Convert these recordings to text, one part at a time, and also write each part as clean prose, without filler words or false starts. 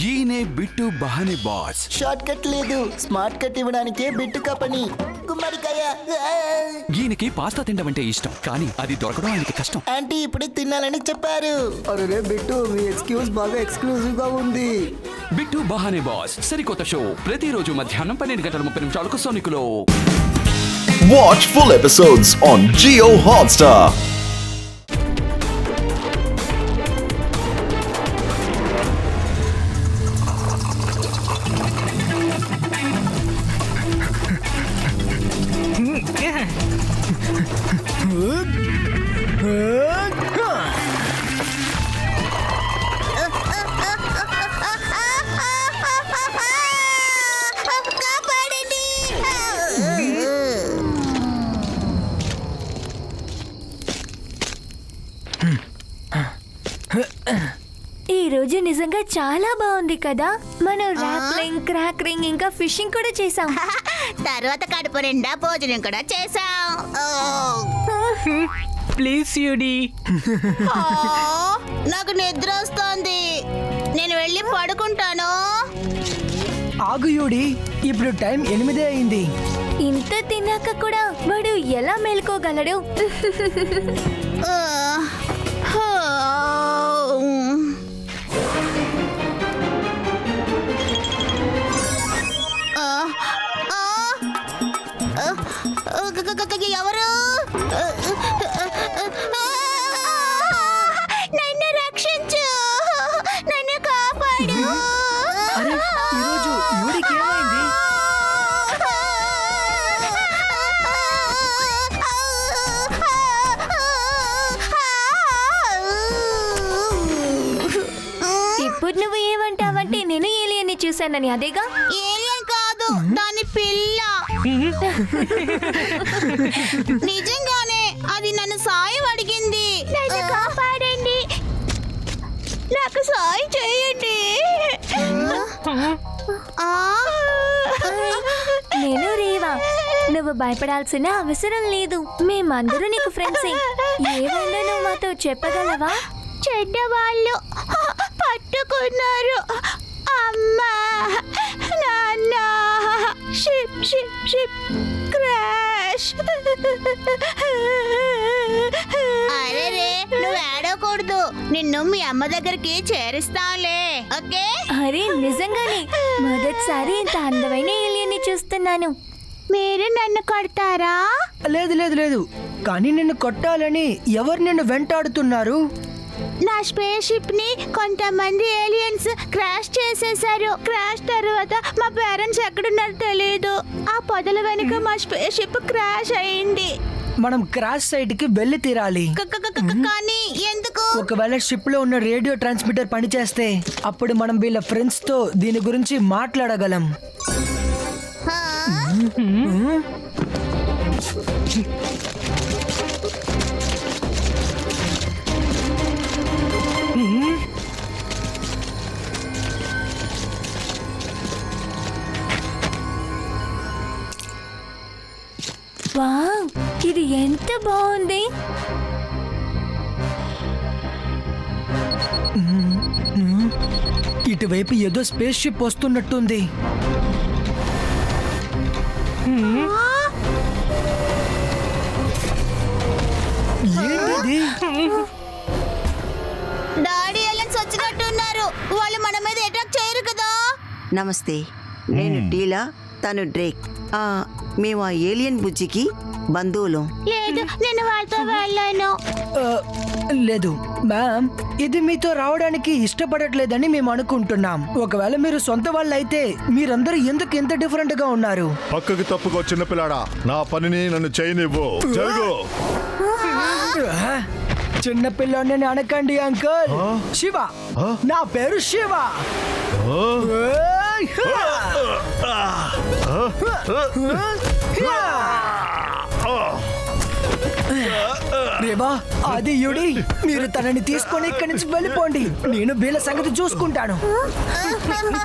ఈయనే bit బహానే boss. Short cut లేదు, smart cut ఇవ్వడానికే bit కపని. గుమ్మడికాయ. ఈయనకి పాస్తా తినడం అంటే ఇష్టం, కానీ అది దొరకడం ఆయనకి కష్టం. ఆంటీ ఇప్పుడే తినాలని చెప్పారు. అరే బిట్టు, మీ ఎక్స్క్యూజ్ బాగా ఎక్స్క్లూజివ్ గా ఉంది. బిట్టు బహానే బాస్ సరికొత్త షో ప్రతిరోజు మధ్యాహ్నం 12:30 సోనికులో. Watch full episodes on Jio Hotstar. ఈ రోజు నిజంగా చాలా బాగుంది కదా. మనం రాప్లింగ్, క్రాకరింగ్ ఇంకా ఫిషింగ్ కూడా చేసాం. తర్వాత కడుపు నిండా భోజనం కూడా చేసాం. Please UD. నాకు నిద్ర వస్తోంది, నేను వెళ్ళి పడుకుంటాను. ఆగు యూడి, ఇప్పుడు టైం 8 అయింది. ఇంత తిన్నాక కూడా వాడు ఎలా మేల్కోగలడు? ఎవరు? నన్ను రక్షించు, నన్ను కాపాడు. అరే ఈరోజు యూడికి ఏమైంది? ఇప్పుడు నువ్వు ఏమంటావంటే నేను ఏలియన్ని చూశానని, అదేగా? ఏలియన్ కాదు, దాని పిల్ల. నిజంగానే అది నన్ను సాయం అడిగింది. నన్ను కాపాడండి, నాకు సాయం చేయండి. నేను రేవా, నువ్వు భయపడాల్సిన అవసరం లేదు. మేమందరూ నీకు ఫ్రెండ్సే. ఏమైనా నువ్వు మాతో చెప్పగలవా? చెడ్డవాళ్ళు పట్టుకున్నారు. అమ్మా, నాన్న, షిప్ షిప్ షిప్ క్రాష్. అరే రే, నువ్వు ఏడవకూడదు. నిన్ను మీ అమ్మ దగ్గరికి చేరుస్తానులే, ఓకే? అరే నిజంగానే మొదటిసారి ఇంత అందమైన ఏలియన్ని చూస్తున్నాను. మీరు నన్ను కొడతారా? లేదు లేదు లేదు, కానీ నిన్ను కొట్టాలని ఎవరు నిన్ను వెంటాడుతున్నారు? నా స్పేస్ షిప్ ని కొంతమంది ఏలియన్స్ క్రాష్ చేసేశారు. క్రాష్ తర్వాత మా పేరెంట్స్ ఎక్కడున్నారో తెలియదు. ఆ పొదల వెనుక మా స్పేస్ షిప్ క్రాష్ అయింది. మనం క్రాష్ సైట్ కి వెళ్ళి తీరాలి. కానీ ఎందుకు? ఒకవేళ షిప్ లో ఉన్న రేడియో ట్రాన్స్మిటర్ పనిచేస్తే అప్పుడు మనం వీళ్ళ ఫ్రెండ్స్ తో దీని గురించి మాట్లాడగలం. వావ్, ఇది ఎంత బాగుంది. ఇటువైపు ఏదో స్పేస్ షిప్ వస్తున్నట్టుంది. ఏంటిది? డాడీ ఏలియన్స్ వచ్చినట్టున్నారు. వాళ్ళు మన మీద అటాక్ చేయరు కదా? నమస్తే, నేను టీలా, తను డ్రేక్. మేము ఆ ఏలియన్ బుజ్జికి బంధువులు. లేదు, నేను వాళ్ళతో వెళ్ళాను. లేదు మ్యామ్, ఇది మీతో రావడానికి ఇష్టపడట్లేదని మేము అనుకుంటున్నాం. ఒకవేళ మీరు సొంత వాళ్ళు అయితే మీరందరూ ఎందుకు ఎంత డిఫరెంట్ గా ఉన్నారు? పక్కకి తప్పుకో చిన్నపిల్లాడా, నా పనిని నన్ను చేయనివ్వు. జరుగు. చిన్నపిల్లని అనకండి అంకుల్. శివ, నా పేరు శివ. రేవా, అది యుడి, మీరు తనని తీసుకొని ఇక్కడి నుంచి వెళ్ళిపోండి. నేను వీళ్ళ సంగతి చూసుకుంటాను.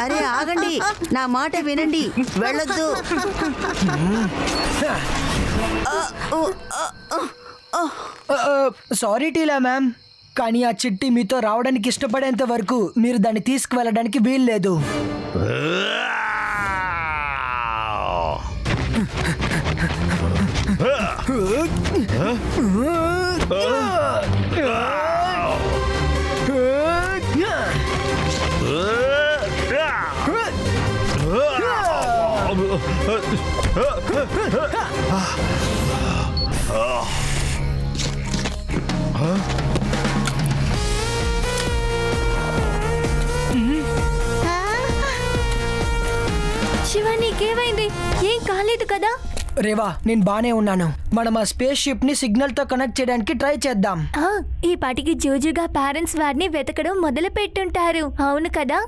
అరే ఆగండి, నా మాట వినండి, వెళ్ళొద్దు. సారీ టీలా మ్యామ్. కానీ ఆ చిట్టి మీతో రావడానికి ఇష్టపడేంత వరకు మీరు దాన్ని తీసుకువెళ్ళడానికి వీల్లేదు. శివ, నీకేమైంది? ఏం కాలేదు కదా? రేవా, నేను బానే ఉన్నాను. మనం ఆ స్పేస్ షిప్ ని సిగ్నల్ తో కనెక్ట్ చేయడానికి ట్రై చేద్దాం. ఈ పాటికి జోజుగా పేరెంట్స్ వారిని వెతకడం మొదలు పెట్టుంటారు, అవును కదా?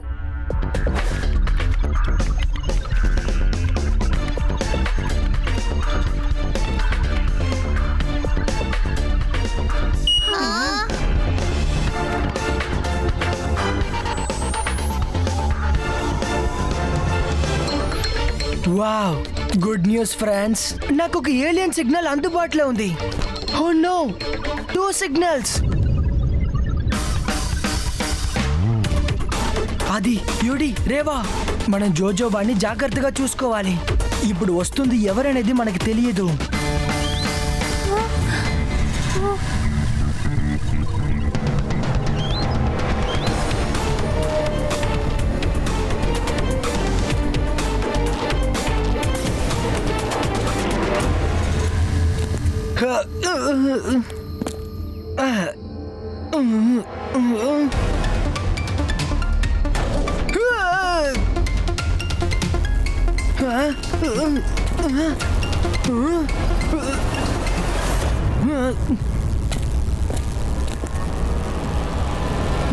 Wow, good news friends. నాకు ఒక ఏలియన్ సిగ్నల్ అందుబాటులో ఉంది. Oh no, 2 signals. అది యూడి, రేవా, మనం జోజోబాని జాగ్రత్తగా చూసుకోవాలి. ఇప్పుడు వస్తుంది ఎవరనేది మనకి తెలియదు.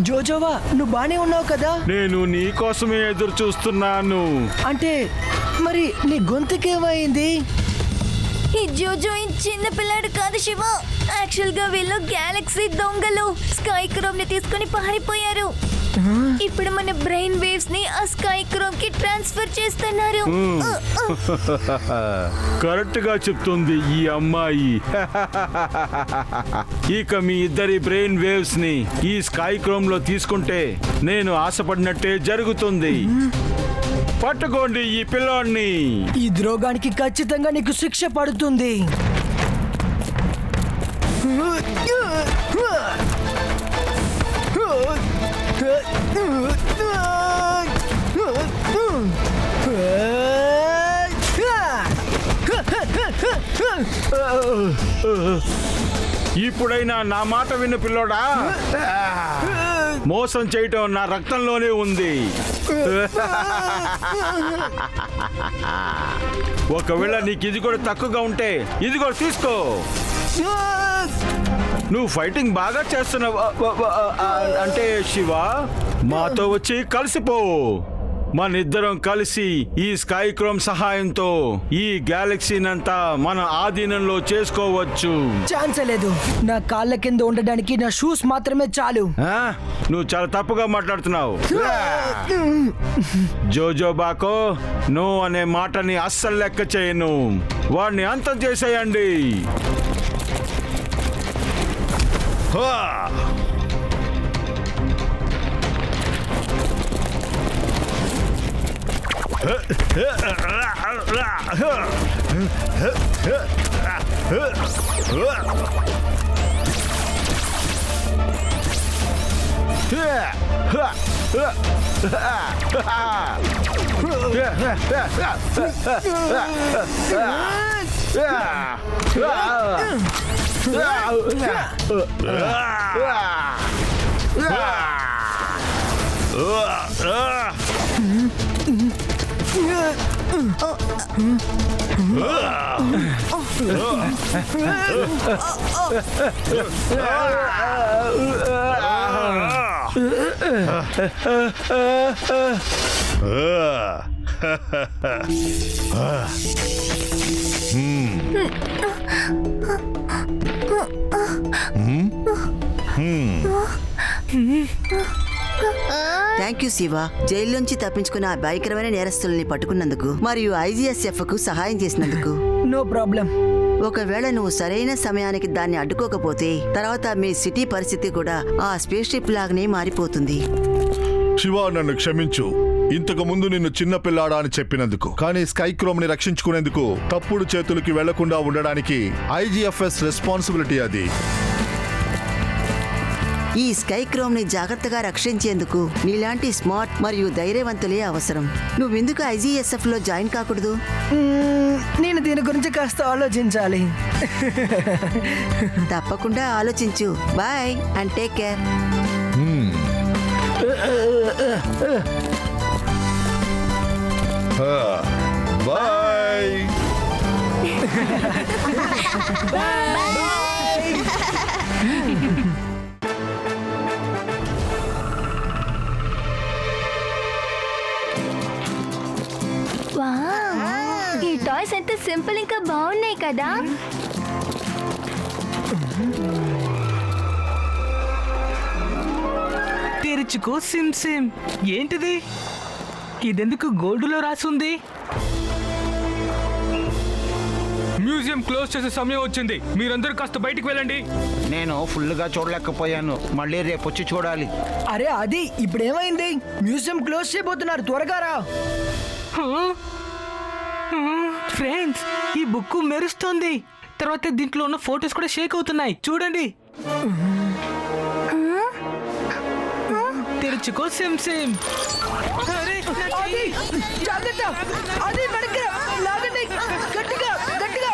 జోజోవా, నువ్వు బానే ఉన్నావు కదా? నేను నీ కోసమే ఎదురు చూస్తున్నాను. అంటే మరి నీ గొంతుకేమైంది? ఈ జోజో ఈ చిన్న పిల్లాడు కాదు శివ. యాక్చువల్ గా వీళ్ళు గ్యాలక్సీ దొంగలు స్కై క్రోమ్ ని తీసుకుని పారిపోయారు. ఇప్పుడు మన బ్రెయిన్ వేవ్స్ ని ఆ స్కై క్రోమ్ కి ట్రాన్స్ఫర్ చేస్తున్నారు. కరెక్ట్ గా చెప్తుంది ఈ అమ్మాయి. ఇక మీ ఇద్దరి బ్రెయిన్ వేవ్స్ ని ఈ స్కై క్రోమ్ లో తీసుకుంటే నేను ఆశపడినట్టే జరుగుతుంది. పట్టుకోండి ఈ పిల్లోడిని. ఈ ద్రోగానికి ఖచ్చితంగా నీకు శిక్ష పడుతుంది. ఇప్పుడైనా నా మాట విన్న పిల్లోడా, మోసం చేయటం నా రక్తంలోనే ఉంది. ఒకవేళ నీకు ఇది కూడా తక్కువగా ఉంటే ఇది కూడా తీసుకో. నువ్వు ఫైటింగ్ బాగా చేస్తున్నావు. అంటే శివ, మాతో వచ్చి కలిసిపో. మనిద్దరం కలిసి ఈ స్కై క్రోమ్ సహాయంతో ఈ గ్యాలక్సీనంతా మన ఆధీనంలో చేసుకోవచ్చు. ఛాన్స్ లేదు. నా కాళ్ళ కింద ఉండడానికి నా షూస్ మాత్రమే చాలు. నువ్వు చాలా తప్పుగా మాట్లాడుతున్నావు. జోజోబాకో, నువ్వు అనే మాటని అస్సలు లెక్క చేయను. వాడిని అంతం చేసేయండి. Thank you Shiva. జైల్లోంచి తప్పించుకున్న ఆ భయంకరమైన నేరస్తుల్ని పట్టుకున్నందుకు మరియు IGSF కు సహాయం చేసినందుకు. No problem. ఒకవేళ నువ్వు సరైన సమయానికి దాన్ని అడ్డుకోకపోతే తర్వాత మీ సిటీ పరిస్థితి కూడా ఆ స్పేస్ షిప్ లాగానే మారిపోతుంది. శివ, నన్ను క్షమించు. ఇంతకు ముందు నిన్ను చిన్న పిల్లాడా అని చెప్పినందుకు. కానీ స్కైక్రోమ్ ని రక్షించుకునేందుకు తప్పుడు చేతులకి వెళ్లకుండా ఉండడానికి IGFS రెస్పాన్సిబిలిటీ అది. ఈ స్కైక్రోమ్ ని జాగ్రత్తగా రక్షించేందుకు నీలాంటి స్మార్ట్ మరియు ధైర్యవంతులే అవసరం. నువ్వెందుకు IGSF లో జాయిన్ కాకూడదు? నేను దీని గురించి కాస్త ఆలోచించాలి. తప్పకుండా ఆలోచించు. Bye and take care. Bye. Wow, ఈ టాయ్స్ ఎంత సింపుల్ ఇంకా బాగున్నాయి కదా. తెరుచుకో సిమ్ సిమ్. ఏంటిది? ఇదెందుకు గోల్డ్లో రాసుంది? మ్యూజియం క్లోజ్ చేసే సమయం వచ్చింది. మీరందరూ కాస్త బయటికి వెళ్ళండి. నేను ఫుల్గా చూడలేకపోయాను. మళ్ళీ రేపు వచ్చి చూడాలి. అరే అది ఇప్పుడేమైంది? మ్యూజియం క్లోజ్ చేయబోతున్నారు, త్వరగా రా. ఫ్రెండ్స్, ఈ బుక్ మెరుస్తోంది. తర్వాత దీంట్లో ఉన్న ఫోటోస్ కూడా షేక్ అవుతున్నాయి. చూడండి. తెరుచుకో సిమ్ సిమ్. అరే, నా చెయ్యి. జాగ్రత్త, అది వెనక్కి రా. లాగండి, గట్టిగా గట్టిగా.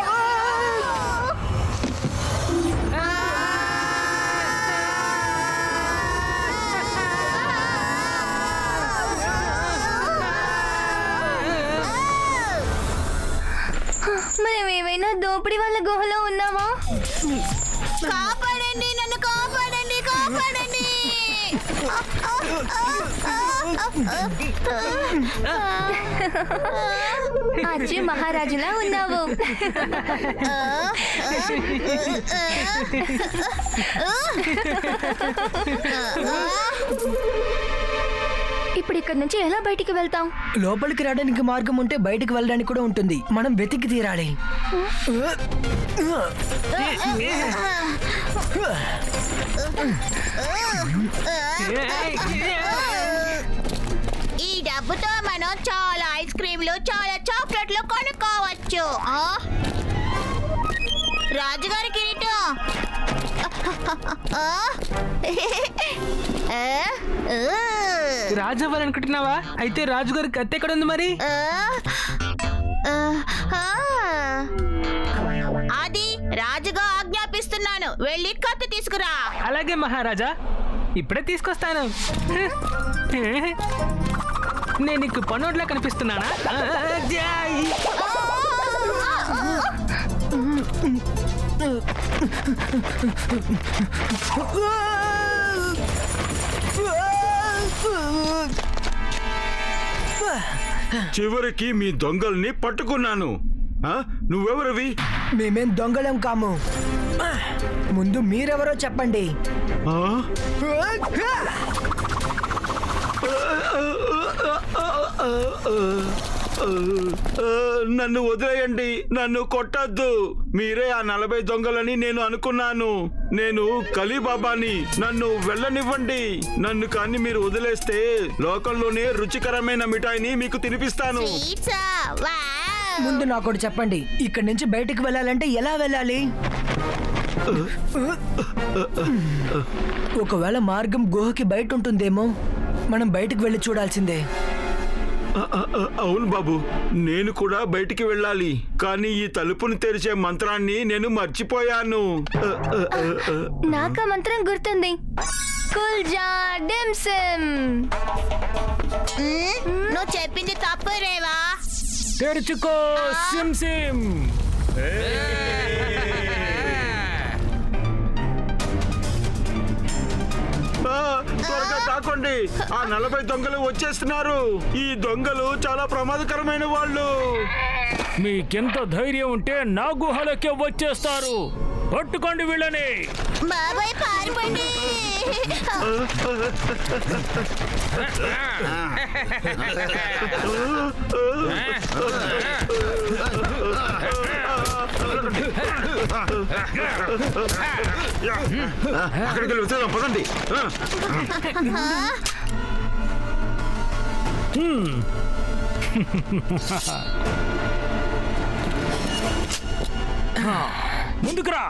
మనం ఏమైనా దోపిడీ వాళ్ళ గుహలో ఉన్నామా? కాపాడండి, నన్ను కాపాడండి, కాపాడండి. అచ్చే మహారాజులా ఉన్నావు. ఇప్పుడు ఇక్కడ నుంచి ఎలా బయటికి వెళ్తాం? లోపలికి రావడానికి మార్గం ఉంటే బయటికి వెళ్ళడానికి కూడా ఉంటుంది. మనం వెతికి తీరాలి. ఈ డబ్బుతో మనం చాలా ఐస్ క్రీమ్లు, చాలా చాక్లెట్లు కొనుక్కోవచ్చు. రాజుగారి కిరీటం. రాజు అవ్వాలనుకుంటున్నావా? అయితే రాజుగారి కత్తి ఎక్కడ ఉంది మరి? అది రాజుగా ఆజ్ఞాపిస్తున్నాను. వెళ్ళి కత్తి తీసుకురా. అలాగే మహారాజా, ఇప్పుడే తీసుకొస్తాను. నేను నీకు పనోడ్లా కనిపిస్తున్నానా? చివరికి మీ దొంగల్ని పట్టుకున్నాను. నువ్వెవరివి? మేమేం దొంగలం కాము. ముందు మీరెవరో చెప్పండి. నన్ను వదిలేయండి, నన్ను కొట్టద్దు. మీరే ఆ 40 దొంగలని నేను అనుకున్నాను. నేను కలీబాబాని. నన్ను వెళ్ళనివ్వండి. నన్ను కానీ మీరు వదిలేస్తే లోకంలోనే రుచికరమైన మిఠాయిని మీకు తినిపిస్తాను. ముందు నాకోటి చెప్పండి, ఇక్కడి నుంచి బయటికి వెళ్ళాలంటే ఎలా వెళ్ళాలి? ఒకవేళ మార్గం గుహకి బయట ఉంటుందేమో. మనం బయటికి వెళ్ళి చూడాల్సిందే. అవును బాబు, నేను కూడా బయటికి వెళ్ళాలి. కానీ ఈ తలుపుని తెరిచే మంత్రాన్ని నేను మర్చిపోయాను. నాకా మంత్రం గుర్తుంది. కుల్జా డిమ్సిమ్. నువ్వు చెప్పింది తప్పు రేవా. తెరుచుకో సిమ్ సిమ్. త్వరగా తాకండి, ఆ 40 దొంగలు వచ్చేస్తున్నారు. ఈ దొంగలు చాలా ప్రమాదకరమైన వాళ్ళు. మీకెంత ధైర్యం ఉంటే నా గుహలకే వచ్చేస్తారు. పట్టుకోండి వీళ్ళని. బాబాయ్ పారిపోండి. అక్కడికి వెళ్ళి వచ్చేద్దాం పదండి. ముందుకురా.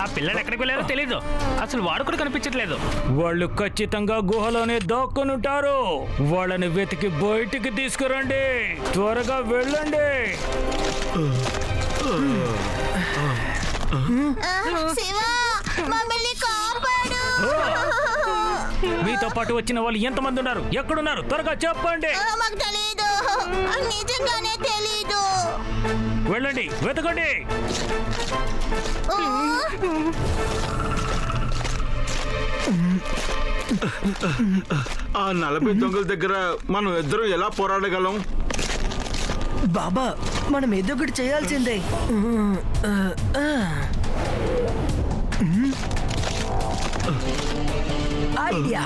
ఆ పిల్లలు ఎక్కడికి వెళ్ళారో తెలీదు. అసలు వాడు కూడా కనిపించట్లేదు. వాళ్ళు ఖచ్చితంగా గుహలోనే దాక్కునుంటారు. వాళ్ళని వెతికి బయటికి తీసుకురండి. త్వరగా వెళ్ళండి. శివ, మమ్మల్ని కాపాడు. మీతో పాటు వచ్చిన వాళ్ళు ఎంతమంది ఉన్నారు? ఎక్కడున్నారు? త్వరగా చెప్పండి. మాకు తెలీదు, నిజంగానే తెలీదు. వెళ్ళండి, వెతకండి. ఆ 40 దొంగల దగ్గర మనం ఇద్దరం ఎలా పోరాడగలం? బాబా, మనం ఏదో ఒకటి చేయాల్సిందే. ఐడియా.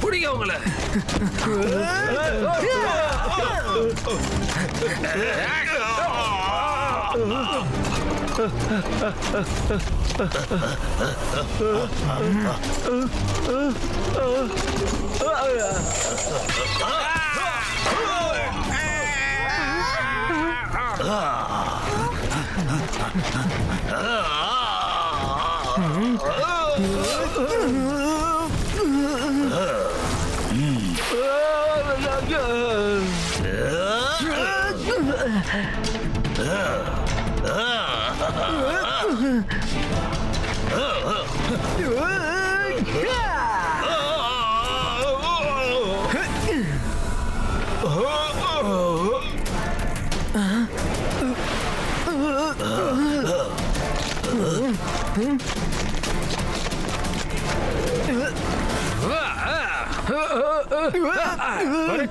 புடிங்க அவங்கள.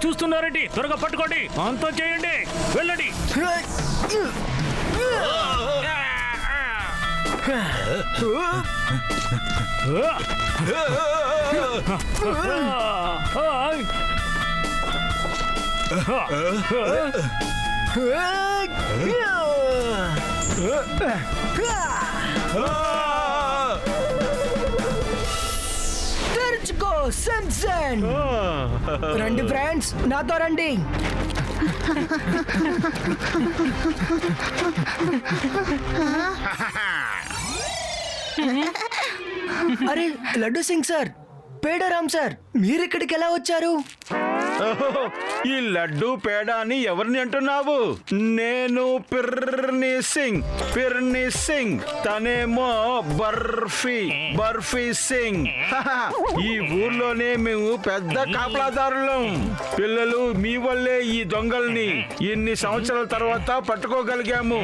చూస్తున్నారండి, త్వరగా పట్టుకోండి, అంతా చేయండి, వెళ్ళండి. తెరుచుకో సింప్సన్. రండి ఫ్రెండ్స్, నాతో రండి. అరే లడ్డు సింగ్ సార్, పేడరామ్ సార్, మీరిక్కడికి ఎలా వచ్చారు? ఓహో, ఈ లడ్డు పేడ అని ఎవరిని అంటున్నావు? నేను పిర్ని సింగ్, తనేమో బర్ఫీ సింగ్. ఈ ఊర్లోనే మేము పెద్ద కాపలాదారులం. పిల్లలు, మీ వల్లే ఈ దొంగల్ని ఇన్ని సంవత్సరాల తర్వాత పట్టుకోగలిగాము.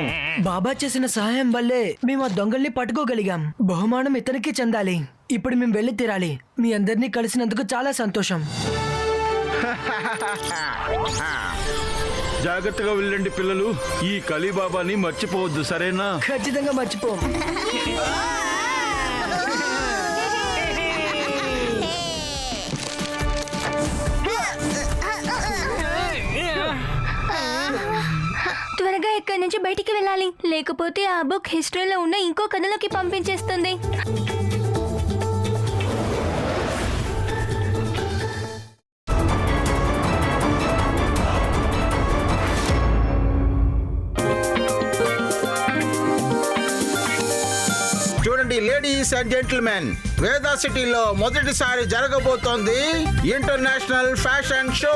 బాబా చేసిన సహాయం వల్లే మేము ఆ దొంగల్ని పట్టుకోగలిగాం. బహుమానం ఇతనికి చెందాలి. ఇప్పుడు మేము వెళ్ళి తీరాలి. మీ అందరినీ కలిసినందుకు చాలా సంతోషం. జాగ్రత్తగా వెళ్ళండి పిల్లలు. ఈ కలీబాబాని మర్చిపోవద్దు, సరేనా? ఖచ్చితంగా మర్చిపోం. త్వరగా ఇక్కడి నుంచి బయటికి వెళ్ళాలి, లేకపోతే ఆ బుక్ హిస్టరీలో ఉన్న ఇంకో కథలోకి పంపించేస్తుంది. చూడండి లేడీస్ అండ్ జెంటిల్మెన్, వేదా సిటీలో మొదటిసారి జరగబోతోంది international fashion show.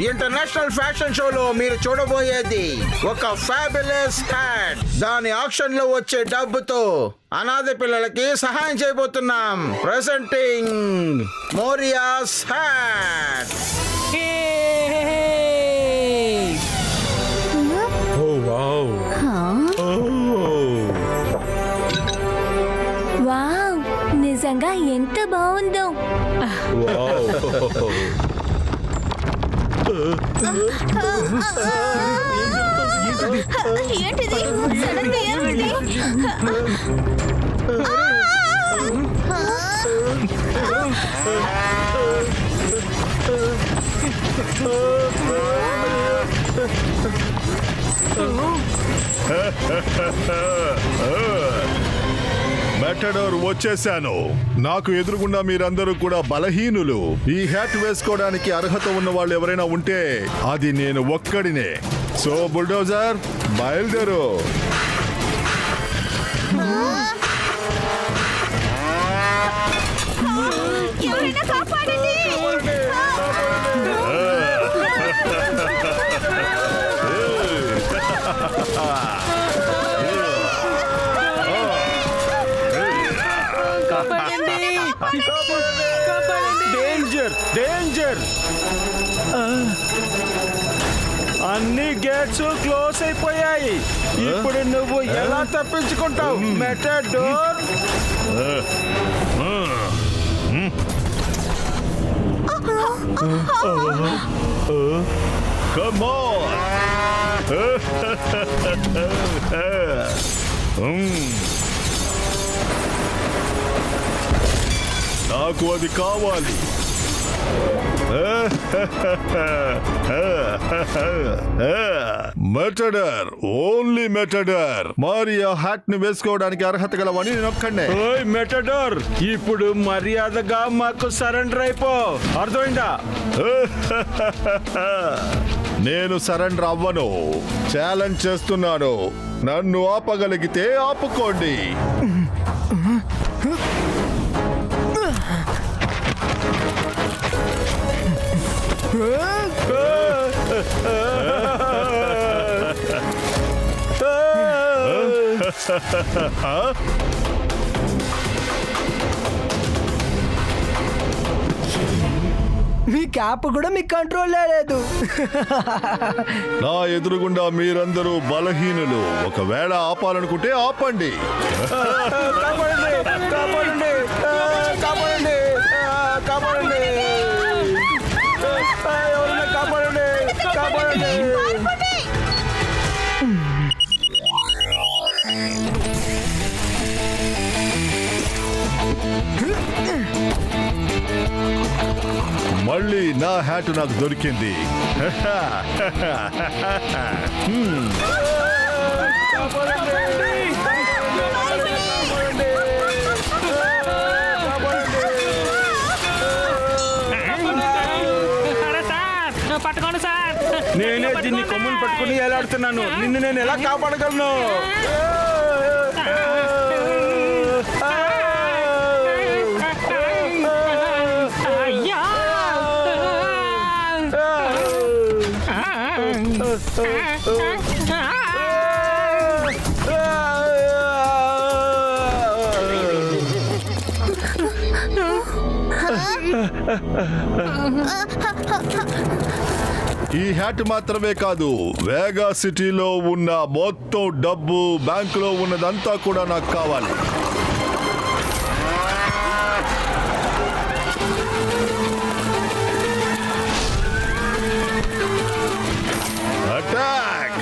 International fashion షోలో మీరు చూడబోయేది ఒక ఫ్యాబులస్ హ్యాట్. దాని ఆక్షన్ లో వచ్చే డబ్బుతో అనాథ పిల్లలకి సహాయం చేయబోతున్నాం. Presenting మోరియాస్ hat. వావ్, నిజంగా ఎంత బాగుందో. ఏంటిది? సడన్గా ఏమండి? మెటడోర్ వచ్చేసాను. నాకు ఎదురుగుండా మీరందరూ కూడా బలహీనులు. ఈ హ్యాట్ వేసుకోవడానికి అర్హత ఉన్న వాళ్ళు ఎవరైనా ఉంటే అది నేను ఒక్కడినే. సో బుల్డోజర్, బయలుదేరు. ఎవరైనా కాపాడండి. డేంజర్! అన్ని గేట్స్ క్లోజ్ అయిపోయాయి. ఇప్పుడు నువ్వు ఎలా తప్పించుకుంటావు మెటడోర్? Come on! నాకు అది కావాలి. మెటడర్, ఓన్లీ మెటడర్. మరియా హ్యాట్ ని వేసుకోవడానికి అర్హత గలవని నేను ఒక్కడే. ఓయ్ మెటడోర్, ఇప్పుడు మర్యాదగా మాకు సరెండర్ అయిపో, అర్థమైందా? నేను సరెండర్ అవ్వను. ఛాలెంజ్ చేస్తున్నాను. నన్ను ఆపగలిగితే ఆపుకోండి. మీ క్యాప్ కూడా మీ కంట్రోల్ లేదు. నా ఎదురుగుండా మీరందరూ బలహీనులు. ఒకవేళ ఆపాలనుకుంటే ఆపండి. కాపాడండి, కాపాడండి, కాపాడండి, కాపాడండి, ఎవరైనా కాపాడండి, కాపాడండి. మళ్ళీ నా హ్యాట్ నాకు దొరికింది. పట్టుకోండి సార్. నేనే దీన్ని కొమ్ములు పట్టుకుని ఎలాడుతున్నాను. నిన్ను నేను ఎలా కాపాడగలను? ఈ హ్యాట్ మాత్రమే కాదు, వేగా సిటీలో ఉన్న మొత్తం డబ్బు, బ్యాంకులో ఉన్నదంతా కూడా నాకు కావాలి. అటాక్!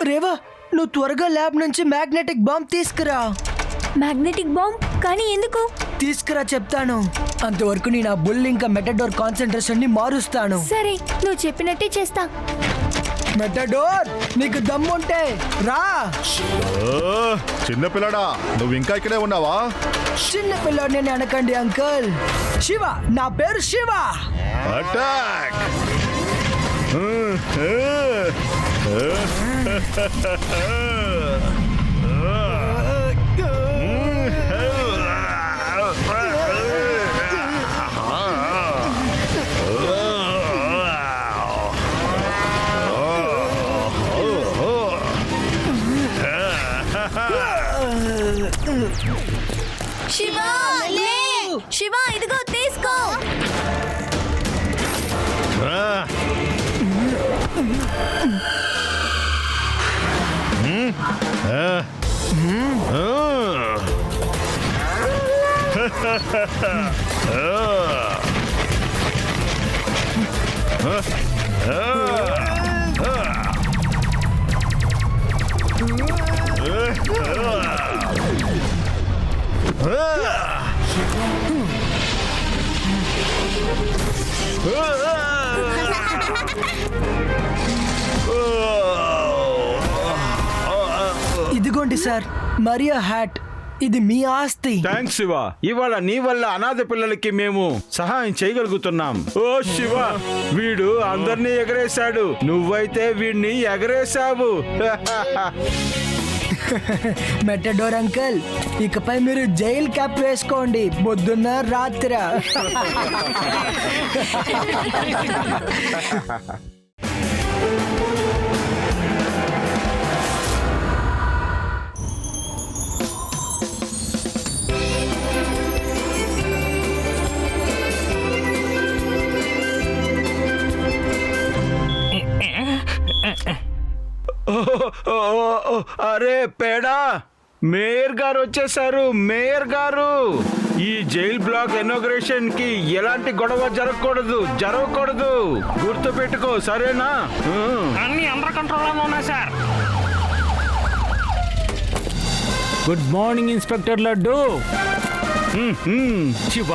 రేవా, నువ్వు త్వరగా ల్యాబ్ నుంచి మ్యాగ్నెటిక్ బాంబ్ తీసుకురా. Magnetic bomb? కానీ ఎందుకు? తీసుకురా చెప్తాను. అంతవరకు నేను ఆ బుల్ ఇంకా మెటడోర్ కాన్సంట్రేషన్ ని మారుస్తాను. సరే, నువ్వు చెప్పినట్టే చేస్తా. మెటడోర్, నీకు దమ్ముంటే రా. చిన్నపిల్లడా, నువ్వు ఇంకా ఇక్కడే ఉన్నావా? చిన్న పిల్లోడిని అనకండి అంకుల్. శివ, నా పేరు శివ. అటాక్! శివ, లే! శివ, ఇదిగో తీసుకో. ఇదిగోండి సార్ మరియా హ్యాట్, ఇది మీ ఆస్తి. థ్యాంక్స్ శివ, ఇవాళ నీ వల్ల అనాథ పిల్లలకి మేము సహాయం చేయగలుగుతున్నాం. ఓ శివ, వీడు అందరినీ ఎగరేశాడు, నువ్వైతే వీడిని ఎగరేశావు. మెటడోర్ అంకల్, ఇకపై మీరు జైల్ క్యాప్ వేసుకోండి, పొద్దున్న రాత్రి. అరే పేడా, మేయర్ గారు వచ్చేసారు. మేయర్ గారు, ఈ జైల్ బ్లాక్ ఇనాగ్రేషన్ కి ఎలాంటి గొడవ జరగకూడదు, గుర్తు పెట్టుకో, సరేనా? అన్ని అండర్ కంట్రోల్ ఉన్నాయి sir. Good morning inspector laddu. Shiva,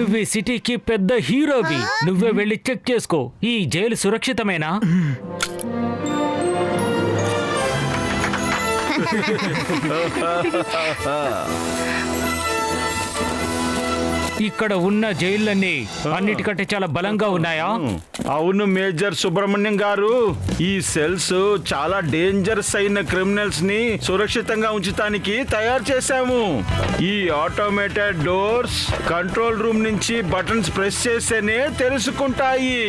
నువ్వు ఈ సిటీకి పెద్ద హీరోవి, నువ్వే వెళ్ళి చెక్ చేసుకో, ఈ జైలు సురక్షితమేనా? ఇక్కడ ఉన్న జైళ్ళన్నీ అన్నిటికంటే చాలా బలంగా ఉన్నాయా? అవును మేజర్ సుబ్రహ్మణ్యం గారు, ఈ సెల్స్ చాలా డేంజరస్ అయిన క్రిమినల్స్ ని సురక్షితంగా ఉంచడానికి తయారు చేశాము. ఈ ఆటోమేటెడ్ డోర్స్ కంట్రోల్ రూమ్ నుంచి బటన్స్ ప్రెస్ చేస్తేనే తెలుసుకుంటాయి.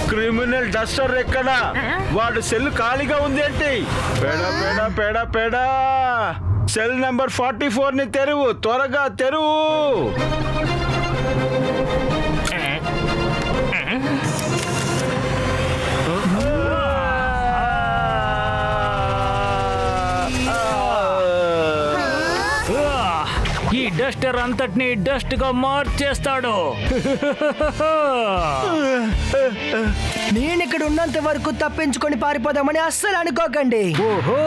క్రిమినల్ డస్టర్ ఎక్కడా? వాడు సెల్ ఖాళీగా ఉంది ఏంటి? పేడా పేడా పేడా పేడా, సెల్ నంబర్ 44 ని తెరువు, త్వరగా తెరువు. ఈ డస్టర్ అంతటిని డస్ట్ గా మార్చేస్తాడు. నేను ఇక్కడ ఉన్నంత వరకు తప్పించుకొని పారిపోదామని అస్సలు అనుకోకండి. ఓహో,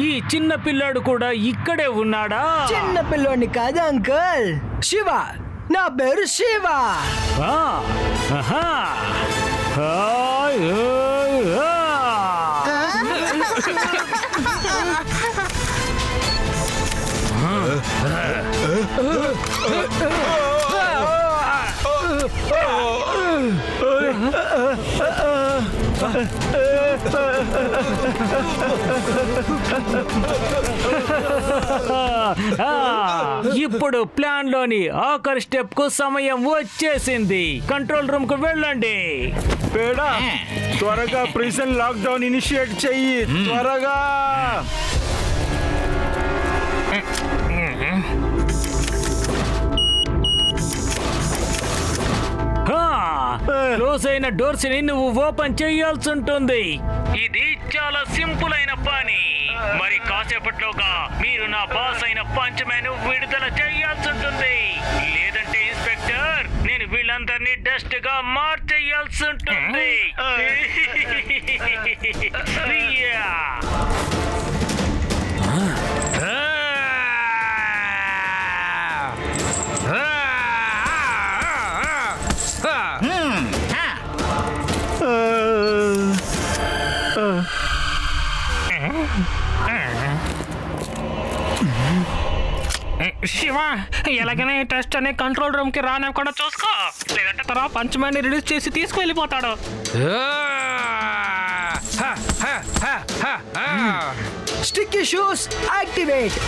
ఈ చిన్న పిల్లాడు కూడా ఇక్కడే ఉన్నాడా? చిన్న పిల్లోని కాదు అంకుల్, శివ, నా పేరు శివ. ఇప్పుడు ప్లాన్ లోని ఆఖరి స్టెప్ కు సమయం వచ్చేసింది. కంట్రోల్ రూమ్ కు వెళ్ళండి. పేడా, త్వరగా ప్రిజన్ లాక్డౌన్ ఇనిషియేట్ చెయ్యి, త్వరగా. క్లోజ్ అయిన డోర్స్ ని నువ్వు ఓపెన్ చేయాల్సి ఉంటుంది. ఇది చాలా సింపుల్ అయిన పని. మరి కాసేపట్లోగా మీరు నా బాస్ అయిన పంచ్ మ్యాన్ విడుదల చేయాల్సి ఉంటుంది, లేదంటే ఇన్స్పెక్టర్ నేను వీళ్ళందరినీ డస్ట్ గా మార్చేయాల్సి ఉంటుంది. శివ, ఎలాగైనా టెస్ట్ అనే కంట్రోల్ రూమ్ కి రానివ్వకుండా చూసుకో, లేదంటే తర్వాత పంచమాన్ని రిలీజ్ చేసి తీసుకువెళ్ళిపోతాడు. Sticky shoes activate.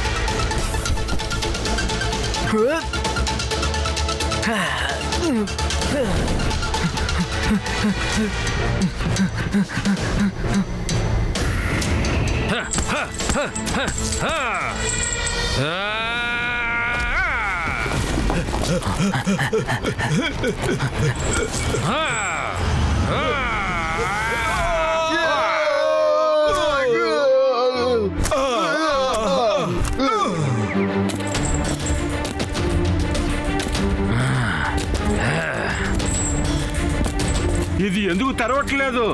ఇది ఎందుకు తెరవట్లేదు?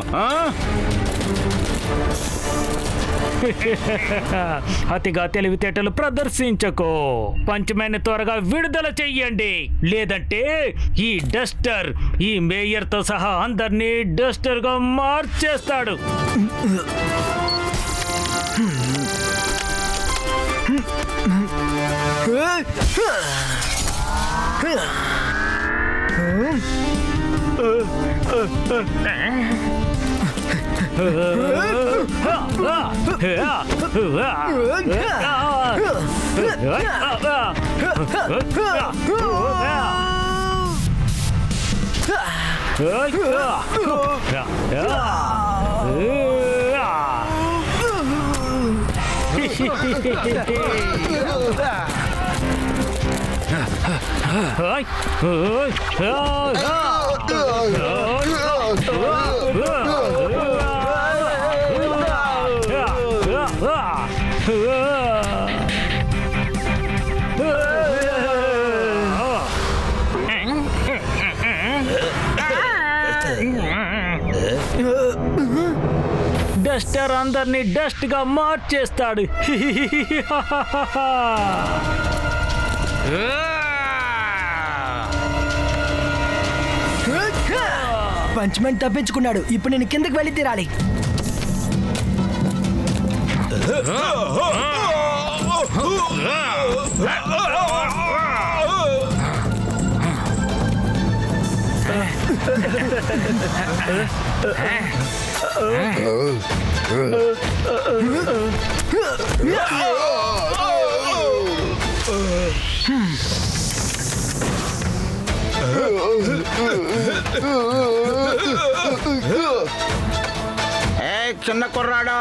అతిగా తెలివితేటలు ప్రదర్శించకు. పంచమైన త్వరగా విడుదల చెయ్యండి, లేదంటే ఈ డస్టర్ ఈ మేయర్ తో సహా అందరినీ డస్టర్ గా మార్చేస్తాడు. డస్టర్ అందరినీ డస్ట్ గా మార్చేస్తాడు. పంచ్మెన్ తప్పించుకున్నాడు. ఇప్పుడు నేను కిందకి వెళ్ళి తీరాలి. చిన్న కుర్రాడా,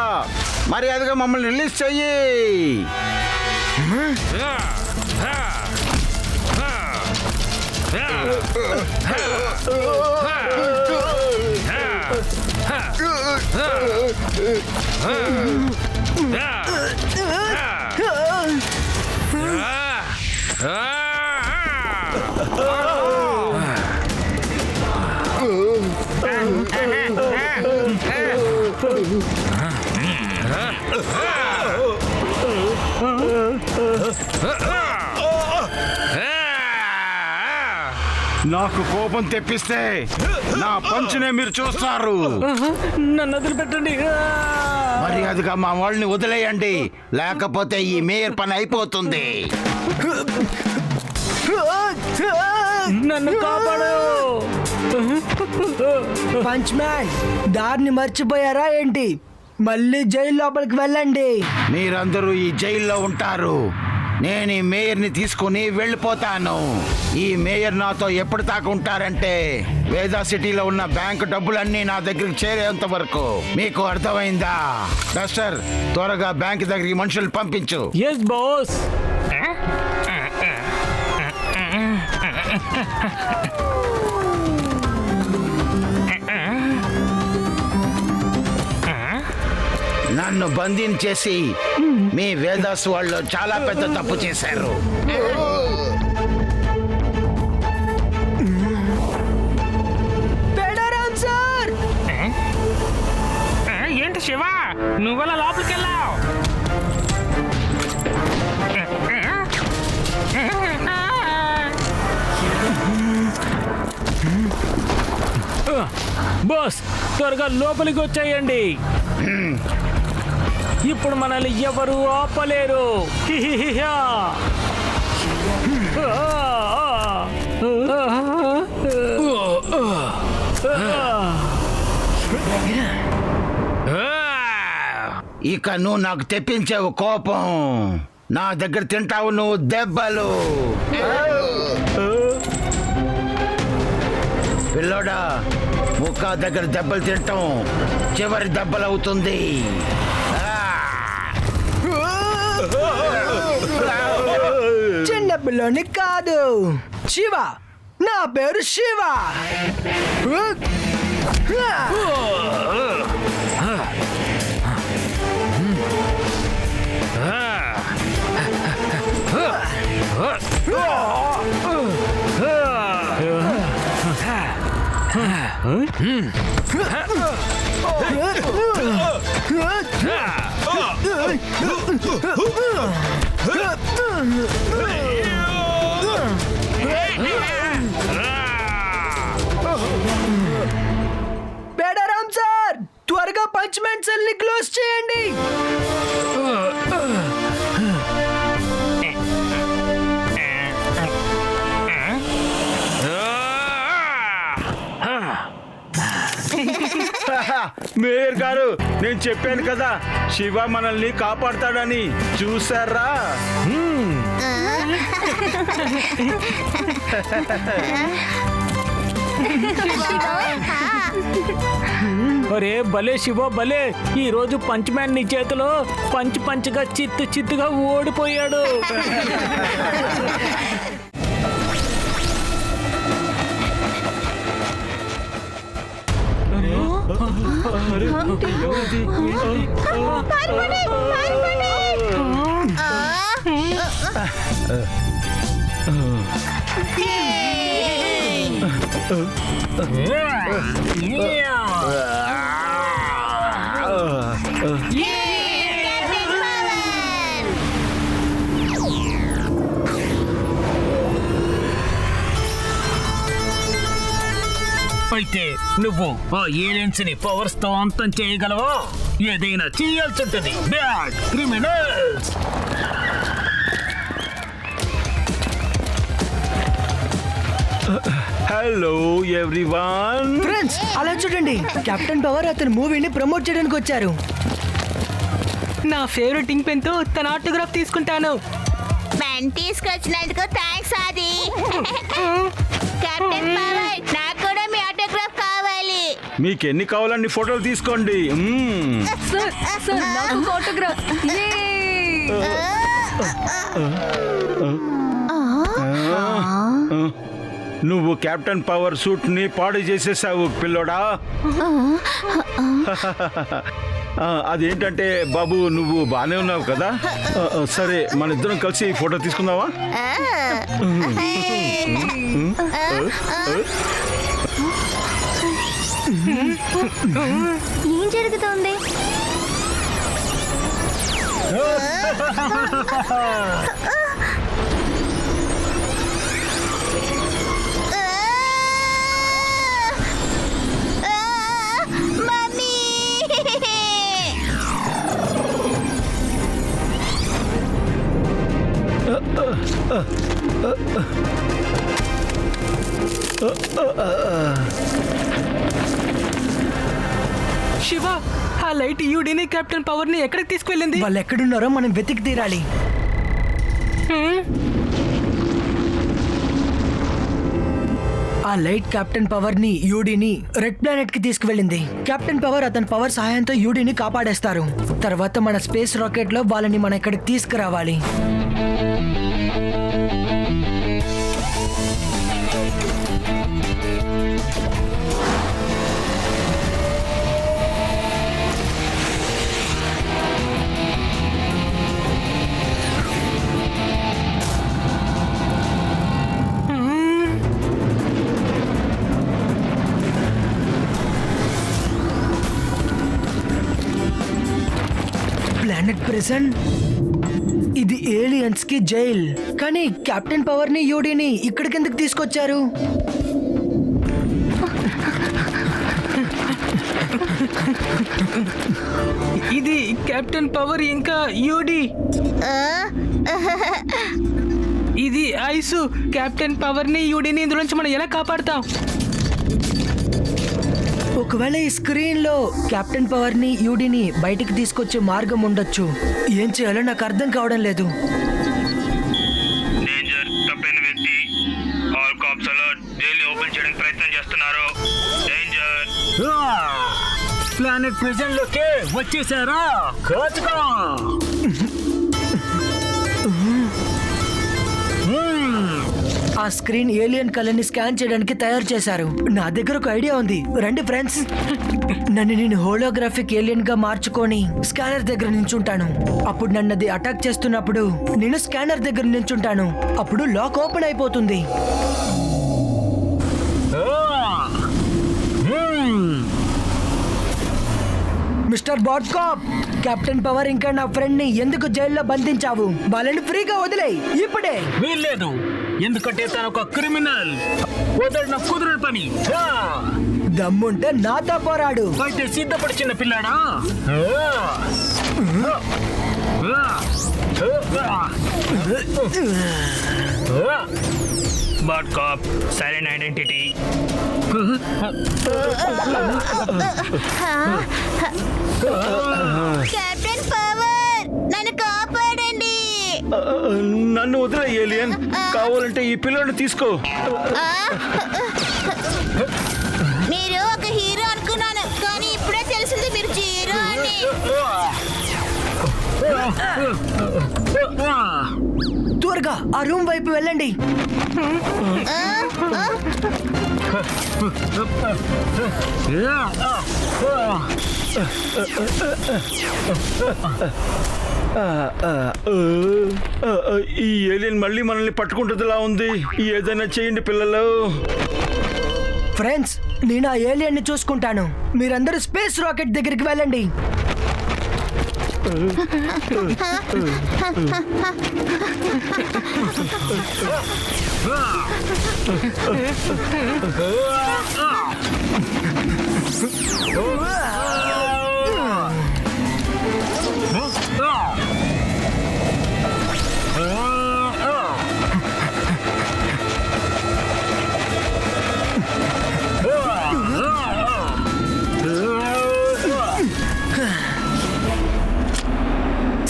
మర్యాదగా మమ్మల్ని రిలీజ్ చెయ్యి. నాకు కోపం తెప్పిస్తే నా పంచునే మీరు చూస్తారు. నన్ను వదిలిపెట్టండి. మర్యాదగా మా వాళ్ళని వదిలేయండి, లేకపోతే ఈ మేయర్ పని అయిపోతుంది. నన్ను కాపాడు. పంచ్మ్యాన్, దారిని మర్చిపోయారా ఏంటి? మళ్ళీ జైలు లోపలికి వెళ్ళండి. మీరందరూ ఈ జైల్లో ఉంటారు. నేను ఈ మేయర్ని తీసుకుని వెళ్ళిపోతాను. ఈ మేయర్ నాతో ఎప్పుడు దాకా ఉంటారంటే వేదా సిటీలో ఉన్న బ్యాంకు డబ్బులన్నీ నా దగ్గరికి చేరేంత వరకు. మీకు అర్థమైందా? డస్టర్, త్వరగా బ్యాంక్ దగ్గరికి మనుషులు పంపించు. Yes boss. నన్ను బంధించేసి మీ వేదాస్ వాళ్ళు చాలా పెద్ద తప్పు చేశారు. ఏంటి శివ, నువ్వెలా లోపలికి వెళ్ళావు? బాస్, త్వరగా లోపలికి వచ్చేయండి. ఇప్పుడు మనల్ని ఎవరు ఆపలేరు. ఇక నువ్వు నాకు తెప్పించావు కోపం. నా దగ్గర తింటావు నువ్వు దెబ్బలు. పిల్లోడా, ముక్క దగ్గర దెబ్బలు తింటాం చివరి దెబ్బలు అవుతుంది. చిన్న పిల్లోని కాదు, శివ. నా పేరు శివ. బేడారామ్ సార్, త్వరగా పంచ్మెంట్ సెల్ ని క్లోజ్ చేయండి. మేయర్ గారు, నేను చెప్పాను కదా శివ మనల్ని కాపాడతాడని. చూసారా? ఒరే భలే శివ భలే, ఈ రోజు పంచ్ మ్యాన్ నీ చేతిలో పంచ్గా చిత్తుగా ఓడిపోయాడు. అయితే నువ్వు ఆ ఏలియన్స్ ని పవర్స్ తో అంతం చేయగలవా? ఏదైనా చేయాల్సి ఉంటుంది. Bad criminals. Hello everyone. Friends, అలా చూడండి, కెప్టెన్ పవర్ అతని మూవీని ప్రమోట్ చేయడానికి వచ్చారు. నా ఫేవరెట్ ఇంక్ పెన్ తో తన ఆటోగ్రాఫ్ తీసుకుంటాను. పెన్ తీసుకొచ్చినందుకు థ్యాంక్స్ ఆది. కెప్టెన్ పవర్, నాకు కూడా మీ ఆటోగ్రాఫ్ కావాలి. మీకు ఎన్ని కావాలన్ని ఫోటోలు తీసుకోండి. సార్ నాకు ఆటోగ్రాఫ్. నువ్వు కెప్టెన్ పవర్ సూట్ ని పాడు చేసేసావు పిల్లోడా. అదేంటంటే బాబు, నువ్వు బానే ఉన్నావు కదా. సరే, మన ఇద్దరం కలిసి ఫోటో తీసుకుందామా? ఏం జరుగుతోంది? శివ, ఆ లైట్ యూడీని కెప్టెన్ పవర్ ని ఎక్కడికి తీసుకువెళ్ళింది? వాళ్ళు ఎక్కడున్నారో మనం వెతికి తీరాలి. ఆ లైట్ కెప్టెన్ పవర్ ని యూడీని రెడ్ ప్లానెట్ కి తీసుకువెళ్ళింది. కెప్టెన్ పవర్ అతని పవర్ సహాయంతో యూడీని కాపాడేస్తారు. తర్వాత మన స్పేస్ రాకెట్ లో వాళ్ళని మన ఇక్కడికి తీసుకురావాలి. ప్లానెట్ ప్రిజన్, ఇది ఏలియన్స్ కి జైల్. కానీ కెప్టెన్ పవర్ ని యూడీని ఇక్కడికి ఎందుకు తీసుకొచ్చారు? ఇది కెప్టెన్ పవర్ ఇంకా యూడీ. ఇది ఐసు. కెప్టెన్ పవర్ ని యూడీని ఇందులోంచి మనం ఎలా కాపాడుతాం? ఒకవేళ ఈ స్క్రీన్ లో కెప్టెన్ పవర్ ని యూడీని బయటికి తీసుకొచ్చే మార్గం ఉండొచ్చు. ఏం చేయాలో నాకు అర్థం కావడం లేదు. డేంజర్, తప్పైన వ్యక్తి. All cops alert. Jail open చేయడానికి ప్రయత్నం చేస్తున్నారు. డేంజర్. ప్లానెట్ ప్రిజన్ లోకి వచ్చేసారా? కాచుకో. ఆ స్క్రీన్ ఏలియన్ కలర్ని స్కాన్ చేయడానికి తయారు చేశారు. నా దగ్గర ఒక ఐడియా ఉంది. రండి ఫ్రెండ్స్, నన్ను నేను హోలోగ్రాఫిక్ ఏలియన్ గా మార్చుకొని స్కానర్ దగ్గర నించుంటాను. అప్పుడు నన్ను అది అటాక్ చేస్తున్నప్పుడు నేను స్కానర్ దగ్గర నించుంటాను. అప్పుడు లాక్ ఓపెన్ అయిపోతుంది. మిస్టర్ బాట్కాప్, కెప్టెన్ పవర్ ఇంకా నా ఫ్రెండ్ ని ఎందుకు జైల్లో బంధించావు? వాళ్ళని ఫ్రీగా వదిలేయ్ ఇప్పుడే. వీల్లేదు, ఎందుకంటే తను ఒక క్రిమినల్. వదలన కుదరని పని. దమ్ముంటే నాతో పోరాడు. అయితే సిద్ధపడి చిన్న పిల్లాడా. బాట్కాప్, సరైన ఐడెంటిటీ. కెప్టెన్ పవర్, నన్ను కాపాడండి. నన్ను వదిలే ఏలియన్. కావాలంటే ఈ పిల్లని తీసుకో. మీరు ఒక హీరో అనుకున్నాను, కానీ ఇప్పుడే తెలిసింది మీరు జీరో అని. త్వరగా ఆ రూమ్ వైపు వెళ్ళండి. ఈ ఏలియన్ మళ్ళీ మనల్ని పట్టుకుంటుందిలా ఉంది. ఏదైనా చేయండి పిల్లలు. ఫ్రెండ్స్, నేను ఆ ఏలియన్ ని చూసుకుంటాను. మీరందరూ స్పేస్ రాకెట్ దగ్గరికి వెళ్ళండి.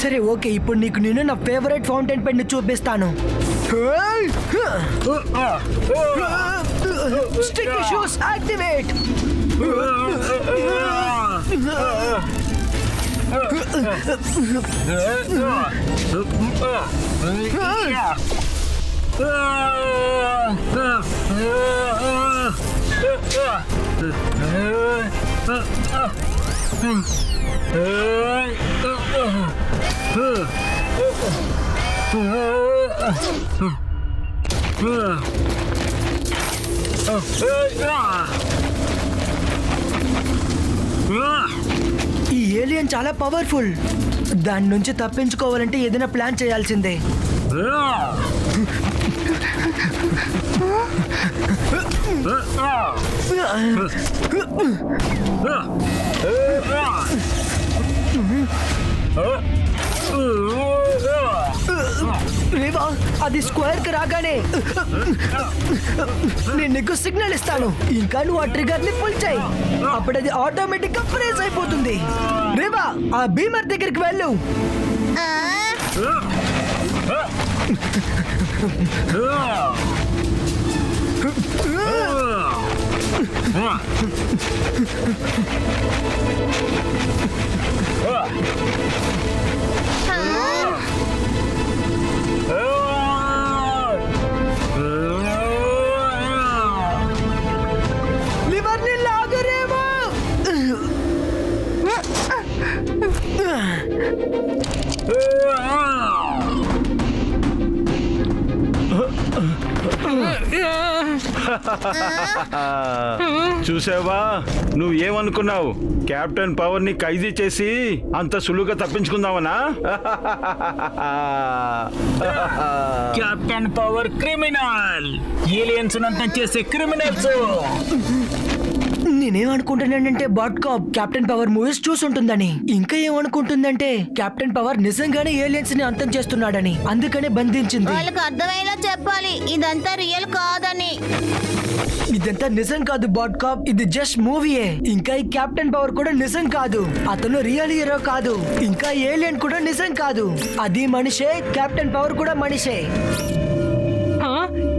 సరే ఓకే, ఇప్పుడు నీకు నేను నా ఫేవరెట్ ఫౌంటైన్ పెన్ ని చూపిస్తాను. Sticky shoes activate. ఈ ఏలియన్ చాలా పవర్ఫుల్. దాని నుంచి తప్పించుకోవాలంటే ఏదైనా ప్లాన్ చేయాల్సిందే. రేవా, అది స్క్వేర్ కి రాగానే నేను నీకు సిగ్నల్ ఇస్తాను. ఇంకా నువ్వు ఆ ట్రిగర్ ని పుల్ చేయి. అప్పుడు అది ఆటోమేటిక్ గా ఫ్రీజ్ అయిపోతుంది. రేవా, ఆ బీమర్ దగ్గరికి వెళ్ళు. లివర్ని లాగరేమో. చూసావా, నువ్వు ఏమనుకున్నావు? కెప్టెన్ పవర్ ని ఖైదీ చేసి అంత సులువుగా తప్పించుకుందామనా? Captain power criminal. ఏలియన్స్ అంతం చేసే క్రిమినల్స్. నేనేమనుకుంటున్నానంటే బాట్కాప్ కెప్టెన్ పవర్ మూవీస్ చూసుంటుందని. ఇంకా ఏమనుకుంటుందంటే కెప్టెన్ పవర్ నిజంగానే ఏలియన్స్ ని అంతం చేస్తున్నాడని. అందుకనే బంధించింది. వాళ్ళకి అర్థమయ్యేలా చెప్పాలి, ఇదంతా రియల్ కాదని. ఇదంతా నిజం కాదు బాట్కాప్, ఇది జస్ట్ మూవీయే. ఇంకా ఈ కెప్టెన్ పవర్ కూడా నిజం కాదు. అతను రియల్ హీరో కాదు. ఇంకా ఏలియన్ కూడా నిజం కాదు. అది మనిషే, కెప్టెన్ పవర్ కూడా మనిషే.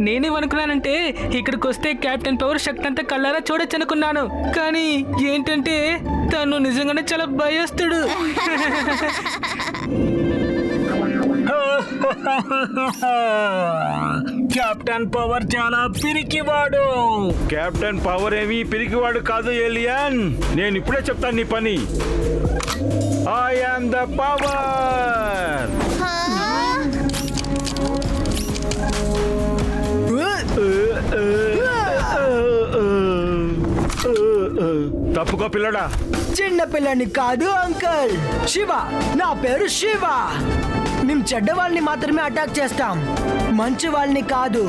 నేనేమనుకున్నానంటే ఇక్కడికి వస్తే కెప్టెన్ పవర్ శక్తి అంతా కళ్ళారా చూడొచ్చు అనుకున్నాను. కానీ ఏంటంటే తను నిజంగానే చాలా భయస్తుడు. కెప్టెన్ పవర్ చాలా పిరికివాడు. కెప్టెన్ పవర్ ఏమీ పిరికివాడు కాదు ఏలియన్. నేను ఇప్పుడే చెప్తాను నీ పని. I am the power. తప్పుకో పిల్లడా. చిన్న పిల్లని కాదు అంకుల్. శివ, నా పేరు శివ. మేము చెడ్డ వాళ్ళని మాత్రమే అటాక్ చేస్తాం, మంచి వాళ్ళని కాదు.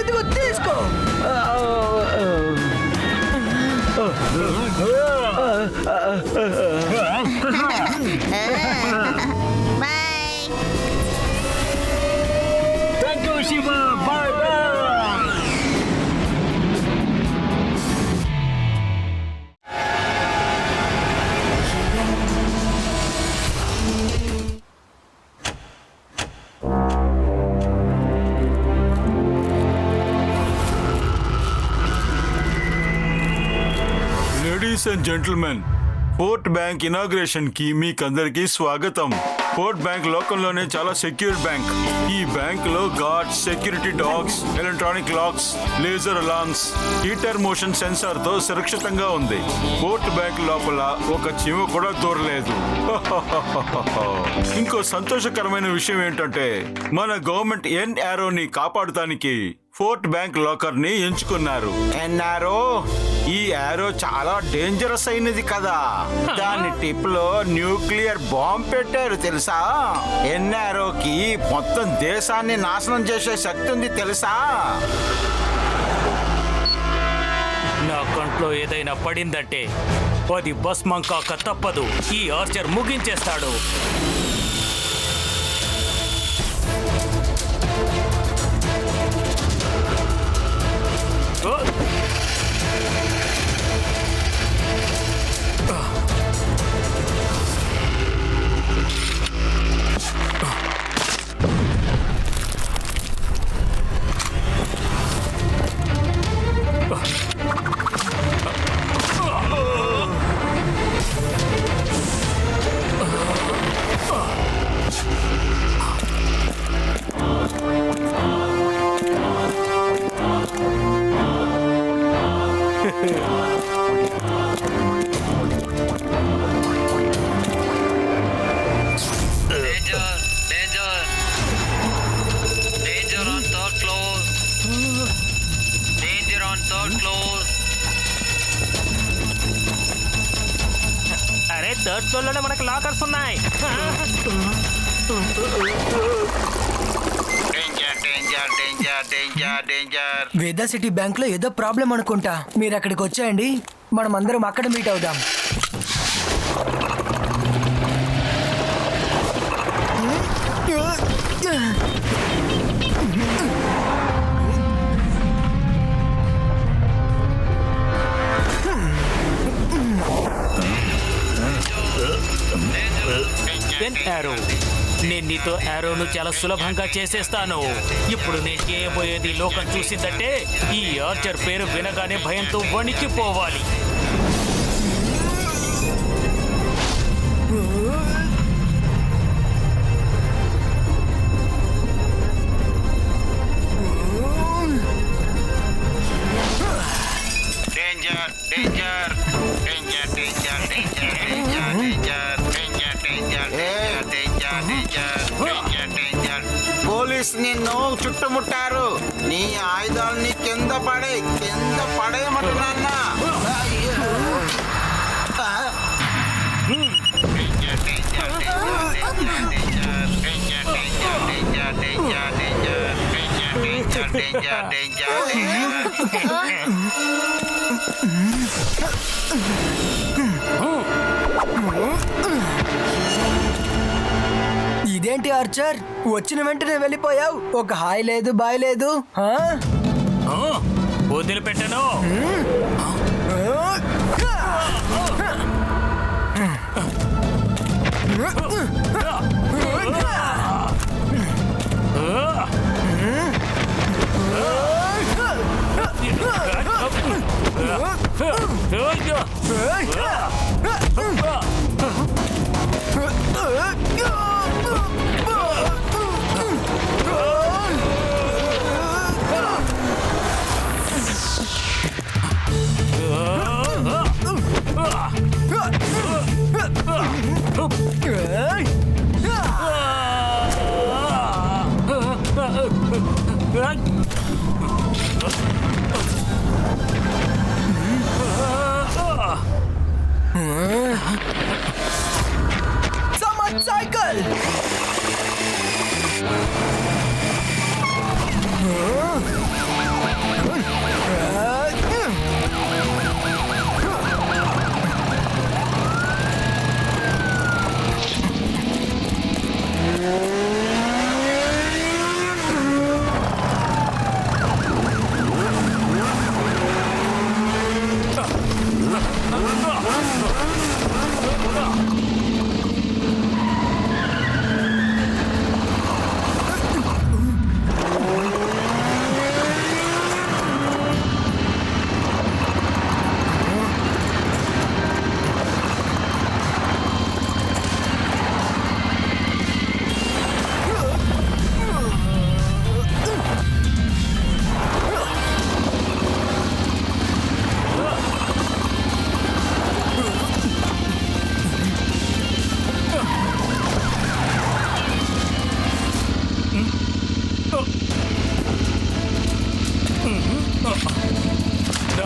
ఇదిగో తీసుకో. Ladies and gentlemen, fort bank inauguration కి మీకందరికీ స్వాగతం. ఫోర్ట్ బ్యాంక్ లోకంలోనే చాలా సెక్యూర్ బ్యాంక్. ఈ బ్యాంక్ లో guards, security dogs, electronic locks, laser alarms, heater motion sensor తో సురక్షితంగా ఉంది. ఫోర్ట్ బ్యాంక్ లోపల ఒక చీమ కూడా దూరలేదు. ఇంకో సంతోషకరమైన విషయం ఏంటంటే మన గవర్నమెంట్ ఎన్ఆర్ఓని కాపాడటానికి ఫోర్ట్ బ్యాంక్ లాకర్ ని ఎంచుకున్నారు. ఎన్ఆర్ఓ, ఈ యారో చాలా డేంజరస్ అయినది కదా. దాని టిప్ లో న్యూక్లియర్ బాంబ్ పెట్టారు తెలుసా. ఎన్ఆర్ఓకి మొత్తం దేశాన్ని నాశనం చేసే శక్తి ఉంది తెలుసా. నా కంట్లో ఏదైనా పడిందంటే అది భస్మం కాక తప్పదు. ఈ ఆర్చర్ ముగించేస్తాడు. అరే, థర్డ్ ఫ్లోర్ లోనే మనకు లాకర్స్ ఉన్నాయి. వేదా సిటీ బ్యాంక్ లో ఏదో ప్రాబ్లం అనుకుంటా. మీరు అక్కడికి వచ్చేయండి, మనం అందరం అక్కడ మీట్ అవుదాం. యారో, నేను నీతో యారోను చాలా సులభంగా చేసేస్తాను. ఇప్పుడు నేను చేయబోయేది లోకం చూసిందంటే ఈ ఆర్చర్ పేరు వినగానే భయంతో వణికిపోవాలి. Danger danger danger danger danger danger danger danger danger danger danger. Police నిన్ను చుట్టుముట్టారు. నీ ఆయుధాలని కింద పడేయమంటున్నా. Danger danger danger danger danger danger danger danger danger danger danger danger. ఇదేంటి ఆర్చర్, వచ్చిన వెంటనే వెళ్ళిపోయావు? ఒక హాయ్ లేదు, బాయ్ లేదు. వదిలిపెట్టను.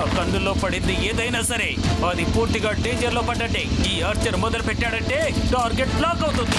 నా కన్నుల్లో పడింది ఏదైనా సరే అది పూర్తిగా డేంజర్ లో పడ్డంటే ఈ ఆర్చర్ మొదలు పెట్టాడంటే టార్గెట్ లాక్ అవుతుంది.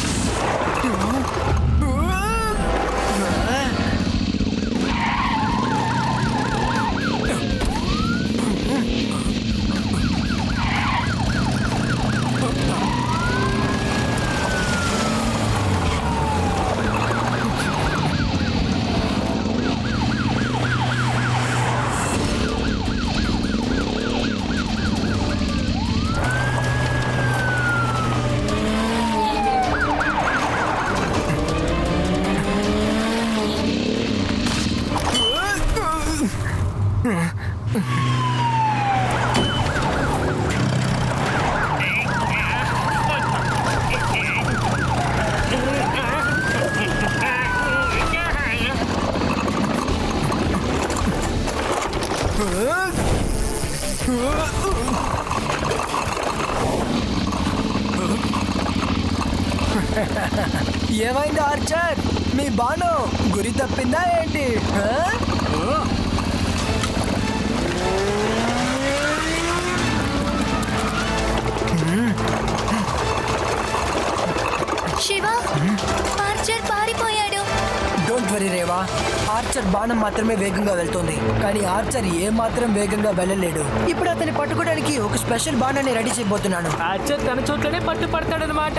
ఏమైంది ఆర్చర్? మీ బాణం గురి తప్పిందా ఏంటి? శివ, ఆర్చర్ పారిపోయాడు. డోంట్ వరీ రేవా, ఆర్చర్ బాణం మాత్రమే వేగంగా వెళ్తుంది, కానీ ఆర్చర్ ఏ మాత్రం వేగంగా వెళ్ళలేడు. ఇప్పుడు అతన్ని పట్టుకోవడానికి ఒక స్పెషల్ బాణాన్ని రెడీ చేయబోతున్నాను. ఆర్చర్ తన చోట్లోనే పట్టుపడతాడనమాట.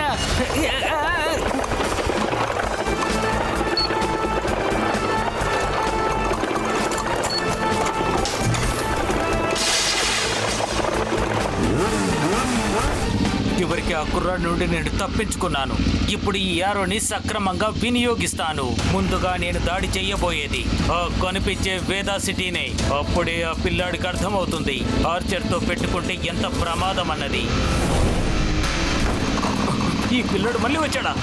చివరికి ఆ కుర్రాడి నుండి నేను తప్పించుకున్నాను. ఇప్పుడు ఈ యారోని సక్రమంగా వినియోగిస్తాను. ముందుగా నేను దాడి చెయ్యబోయేది ఆ కనిపించే వేదా సిటీనే. అప్పుడే ఆ పిల్లాడికి అర్థమవుతుంది ఆర్చర్తో పెట్టుకుంటే ఎంత ప్రమాదం అన్నది. ఈ పిల్లాడు మళ్ళీ వచ్చాడా?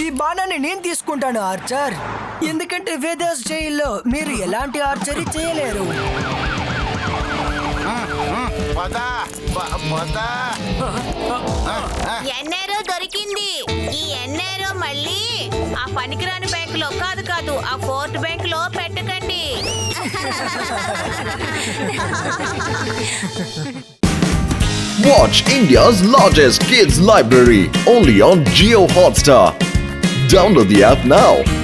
ఈ బాణాన్ని నేను తీసుకుంటాను ఆర్చర్, ఎందుకంటే వేదాస్ జైల్లో మీరు ఎలాంటి ఆర్చరీ చేయలేరు. ఎన్నేరో దొరికింది. ఈ ఎన్నేరో మళ్ళీ ఆ పనికిరాని బ్యాంక్ లో కాదు ఆ ఫోర్ట్ బ్యాంక్ లో పెట్టకండి. Watch India's largest kids library only on Jio Hotstar. Download the app now.